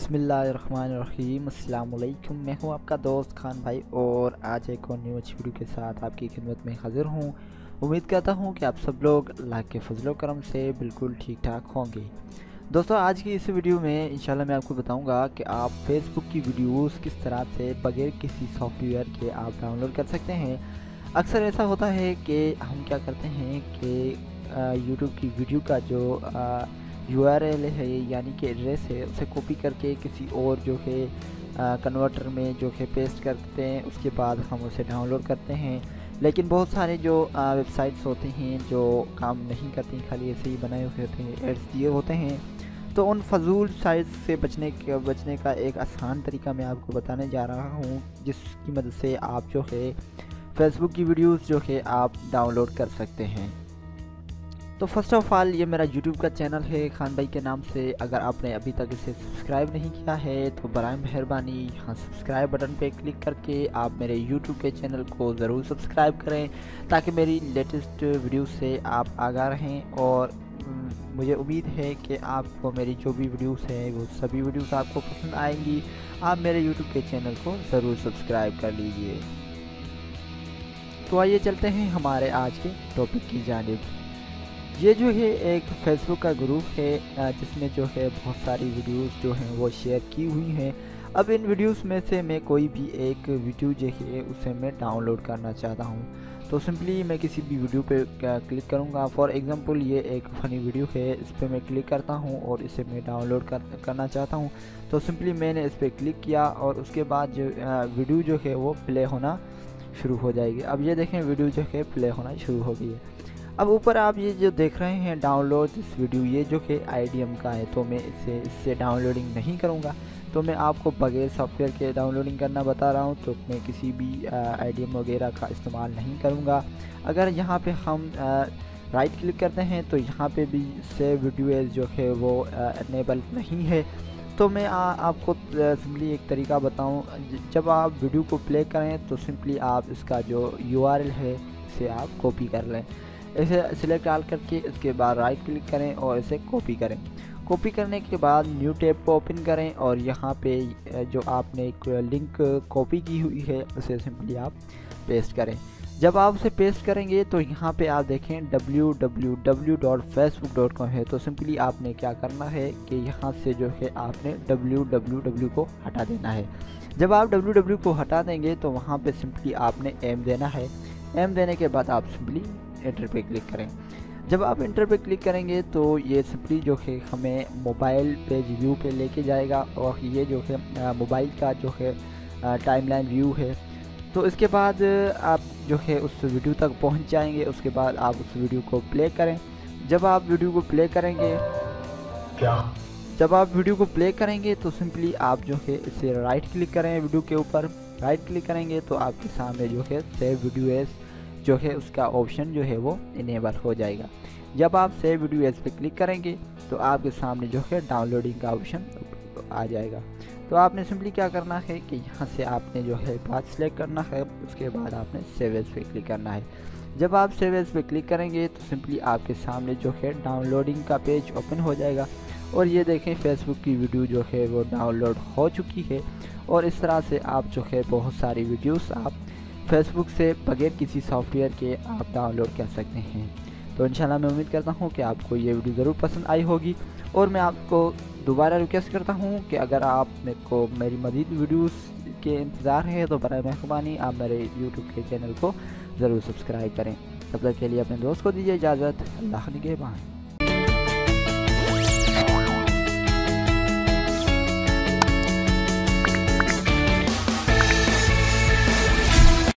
बिस्मिल्लाहिर्रहमानिर्रहीम। अस्सलाम वालेकुम। मैं हूं आपका दोस्त खान भाई और आज एक और न्यू अच्छी वीडियो के साथ आपकी खिदमत में हाजिर हूं। उम्मीद करता हूं कि आप सब लोग अल्लाह के फजलो करम से बिल्कुल ठीक ठाक होंगे। दोस्तों, आज की इस वीडियो में इंशाल्लाह मैं आपको बताऊंगा कि आप फेसबुक की वीडियोस किस तरह से बगैर किसी सॉफ्टवेयर के आप डाउनलोड कर सकते हैं। अक्सर ऐसा होता है कि हम क्या करते हैं कि यूट्यूब की वीडियो का जो URL है यानी कि एड्रेस है उसे कॉपी करके किसी और जो है कन्वर्टर में जो है पेस्ट करते हैं। उसके बाद हम उसे डाउनलोड करते हैं। लेकिन बहुत सारे जो वेबसाइट्स होते हैं जो काम नहीं करती, खाली ऐसे ही बनाए हुए होते हैं, एड्स दिए होते हैं। तो उन फजूल साइट्स से बचने का एक आसान तरीका मैं आपको बताने जा रहा हूँ, जिसकी मदद से आप जो है फेसबुक की वीडियोस जो है आप डाउनलोड कर सकते हैं। तो फर्स्ट ऑफ ऑल, ये मेरा यूट्यूब का चैनल है खान भाई के नाम से। अगर आपने अभी तक इसे सब्सक्राइब नहीं किया है तो बराए मेहरबानी यहाँ सब्सक्राइब बटन पे क्लिक करके आप मेरे यूट्यूब के चैनल को ज़रूर सब्सक्राइब करें, ताकि मेरी लेटेस्ट वीडियो से आप आगाह रहें। और मुझे उम्मीद है कि आपको मेरी जो भी वीडियोस हैं वो सभी वीडियोस आपको पसंद आएंगी। आप मेरे यूट्यूब के चैनल को ज़रूर सब्सक्राइब कर लीजिए। तो आइए चलते हैं हमारे आज के टॉपिक की जानिब। ये जो है एक फेसबुक का ग्रुप है जिसमें जो है बहुत सारी वीडियोस जो हैं वो शेयर की हुई हैं। अब इन वीडियोस में से मैं कोई भी एक वीडियो जो है उसे मैं डाउनलोड करना चाहता हूँ। तो सिंपली मैं किसी भी वीडियो पे क्लिक करूँगा। फॉर एग्जांपल ये एक फ़नी वीडियो है, इस पर मैं क्लिक करता हूँ और इसे मैं डाउनलोड करना चाहता हूँ। तो सिंपली मैंने इस पर क्लिक किया और उसके बाद जो वीडियो जो है वो प्ले होना शुरू हो जाएगी। अब ये देखें, वीडियो जो है प्ले होना शुरू हो गई है। अब ऊपर आप ये जो देख रहे हैं डाउनलोड दिस वीडियो, ये जो है IDM का है। तो मैं इससे डाउनलोडिंग नहीं करूँगा। तो मैं आपको बगैर सॉफ्टवेयर के डाउनलोडिंग करना बता रहा हूँ। तो मैं किसी भी IDM वगैरह का इस्तेमाल नहीं करूँगा। अगर यहाँ पे हम राइट क्लिक करते हैं तो यहाँ पे भी सेव वीडियो एज जो है वो इनेबल नहीं है। तो मैं आपको सिंपली एक तरीका बताऊँ। जब आप वीडियो को प्ले करें तो सिंपली आप इसका जो URL है इसे आप कॉपी कर लें। इसे सिलेक्ट आल करके इसके बाद राइट क्लिक करें और इसे कॉपी करें। कॉपी करने के बाद न्यू टैब को ओपन करें और यहाँ पे जो आपने एक लिंक कॉपी की हुई है उसे सिंपली आप पेस्ट करें। जब आप उसे पेस्ट करेंगे तो यहाँ पे आप देखें www.facebook.com है। तो सिंपली आपने क्या करना है कि यहाँ से जो है आपने www को हटा देना है। जब आप www को हटा देंगे तो वहाँ पे सिंपली आपने एम देना है। एम देने के बाद आप सिंपली एंटर पे क्लिक करें। जब आप एंटर पे क्लिक करेंगे तो ये सिंपली जो है हमें मोबाइल पेज व्यू पे लेके जाएगा और ये जो है मोबाइल का जो है टाइमलाइन व्यू है। तो इसके बाद आप जो है उस वीडियो तक पहुंच जाएंगे। उसके बाद आप उस वीडियो को प्ले करें। जब आप वीडियो को प्ले करेंगे तो सिंपली आप जो है इसे राइट क्लिक करें। वीडियो के ऊपर राइट क्लिक करेंगे तो आपके सामने जो है सेव वीडियो एज जो है उसका ऑप्शन जो है वो इनेबल हो जाएगा। जब आप सेव वीडियो एज पे क्लिक करेंगे तो आपके सामने जो है डाउनलोडिंग का ऑप्शन आ जाएगा। तो आपने सिंपली क्या करना है कि यहाँ से आपने जो है पाथ सिलेक्ट करना है। उसके बाद आपने सेव एज पे क्लिक करना है। जब आप सेव एज पे क्लिक करेंगे तो सिंपली आपके सामने जो है डाउनलोडिंग का पेज ओपन हो जाएगा। और ये देखें, फेसबुक की वीडियो जो है वो डाउनलोड हो चुकी है। और इस तरह से आप जो है बहुत सारी वीडियोस आप फेसबुक से बगैर किसी सॉफ्टवेयर के आप डाउनलोड कर सकते हैं। तो इंशाल्लाह मैं उम्मीद करता हूँ कि आपको ये वीडियो ज़रूर पसंद आई होगी। और मैं आपको दोबारा रिक्वेस्ट करता हूँ कि अगर आप मेरी मज़ीद वीडियोस के इंतज़ार है तो बराए मेहरबानी आप मेरे यूट्यूब के चैनल को ज़रूर सब्सक्राइब करें। तब तक के लिए अपने दोस्त को दीजिए इजाज़त। अल्लाह निगहबान।